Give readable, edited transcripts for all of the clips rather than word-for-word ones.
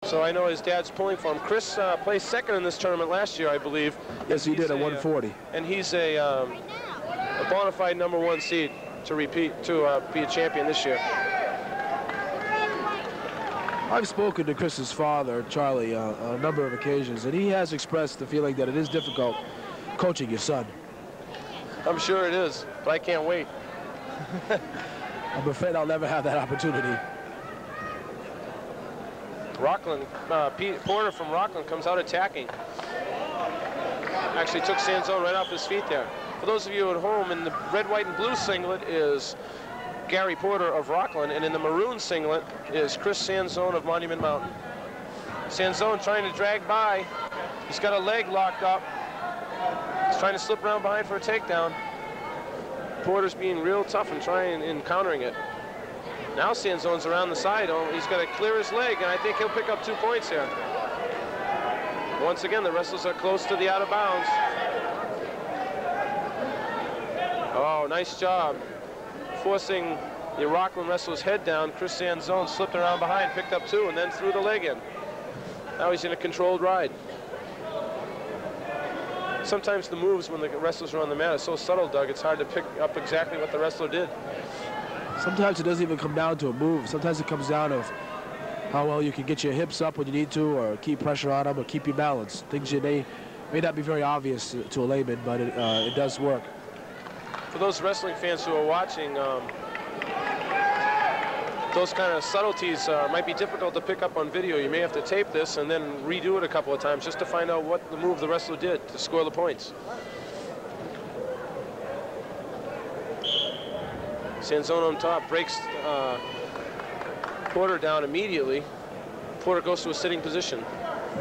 So I know his dad's pulling for him. Chris placed second in this tournament last year, I believe. Yes, he did at 140. And he's a bona fide #1 seed to repeat, to be a champion this year. I've spoken to Chris's father, Charlie, on a number of occasions, and he has expressed the feeling that it is difficult coaching your son. I'm sure it is, but I can't wait. I'm afraid I'll never have that opportunity. Rockland, Porter from Rockland comes out attacking. Actually took Sanzone right off his feet there. For those of you at home, in the red, white, and blue singlet is Gary Porter of Rockland, and in the maroon singlet is Chris Sanzone of Monument Mountain. Sanzone trying to drag by. He's got a leg locked up. He's trying to slip around behind for a takedown. Porter's being real tough and countering it. Now Sanzone's around the side. Oh, he's got to clear his leg, and I think he'll pick up 2 points here. Once again, the wrestlers are close to the out of bounds. Oh, nice job. Forcing the Rockland wrestler's head down. Chris Sanzone slipped around behind, picked up 2, and then threw the leg in. Now he's in a controlled ride. Sometimes the moves when the wrestlers are on the mat are so subtle, Doug, it's hard to pick up exactly what the wrestler did. Sometimes it doesn't even come down to a move. Sometimes it comes down to how well you can get your hips up when you need to, or keep pressure on them, or keep your balance. Things you may not be very obvious to a layman, but it does work. For those wrestling fans who are watching, those kind of subtleties might be difficult to pick up on video. You may have to tape this and then redo it a couple of times just to find out what the move the wrestler did to score the points. Sanzone on top, breaks Porter down immediately. Porter goes to a sitting position.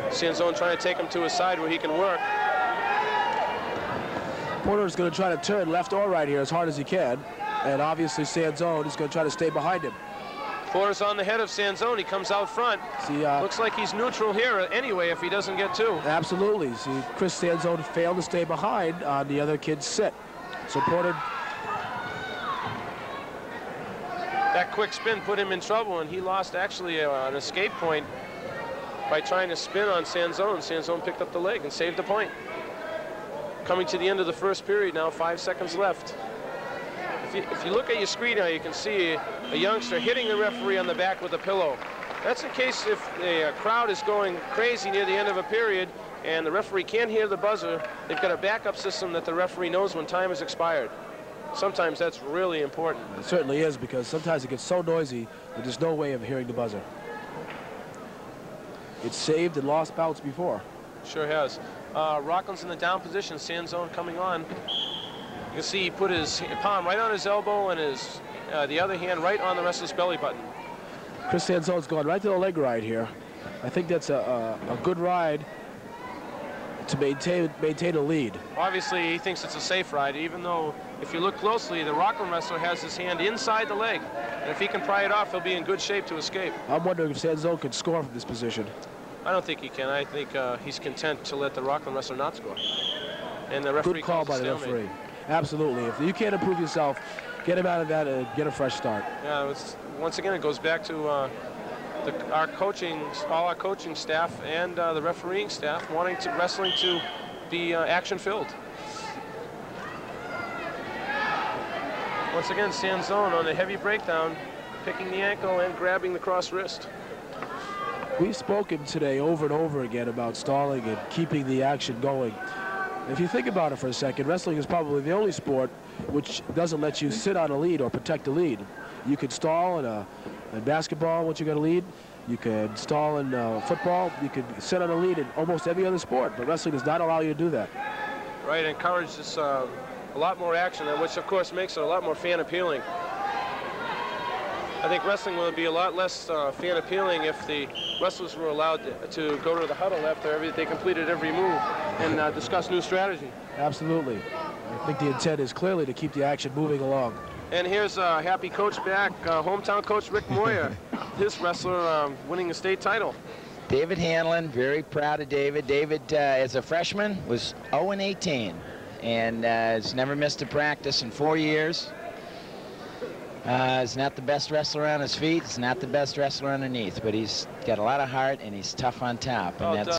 Sanzone trying to take him to his side where he can work. Porter's going to try to turn left or right here as hard as he can, and obviously Sanzone is going to try to stay behind him. Porter's on the head of Sanzone. He comes out front. See, looks like he's neutral here anyway if he doesn't get 2. Absolutely. See, Chris Sanzone failed to stay behind on the other kid's sit. So Porter... That quick spin put him in trouble, and he lost actually an escape point by trying to spin on Sanzone. Sanzone picked up the leg and saved the point. Coming to the end of the first period now, 5 seconds left. If you look at your screen now, you can see a youngster hitting the referee on the back with a pillow. That's in case if the crowd is going crazy near the end of a period and the referee can't hear the buzzer, they've got a backup system that the referee knows when time has expired. Sometimes that's really important. It certainly is, because sometimes it gets so noisy that there's no way of hearing the buzzer. It's saved and lost bouts before. Sure has. Rockland's in the down position. Sanzone coming on. You can see he put his palm right on his elbow and his the other hand right on the wrestler's belly button. Chris Sanzone's going right to the leg ride here. I think that's a good ride to maintain a lead. Obviously, he thinks it's a safe ride, even though if you look closely, the Rockland wrestler has his hand inside the leg. And if he can pry it off, he'll be in good shape to escape. I'm wondering if Sanzone can score from this position. I don't think he can. I think he's content to let the Rockland wrestler not score. And the referee good call by the referee. Absolutely. If you can't improve yourself, get him out of that and get a fresh start. Yeah, once again, it goes back to all our coaching staff and the refereeing staff wanting wrestling to be action-filled. Once again, Sanzone on the heavy breakdown, picking the ankle and grabbing the cross wrist. We've spoken today over and over again about stalling and keeping the action going. If you think about it for a second, wrestling is probably the only sport which doesn't let you sit on a lead or protect a lead. You could stall in basketball once you got a lead. You could stall in football. You could sit on a lead in almost every other sport, but wrestling does not allow you to do that. Right, encourages a lot more action, which of course makes it a lot more fan appealing. I think wrestling would be a lot less fan appealing if the wrestlers were allowed to go to the huddle after they completed every move and discuss new strategy. Absolutely. I think the intent is clearly to keep the action moving along. And here's a happy coach back, hometown coach Rick Moyer, his wrestler winning the state title. David Hanlon, very proud of David. David, as a freshman, was 0-18 and has never missed a practice in 4 years. He's not the best wrestler on his feet. He's not the best wrestler underneath, but he's got a lot of heart and he's tough on top. And that's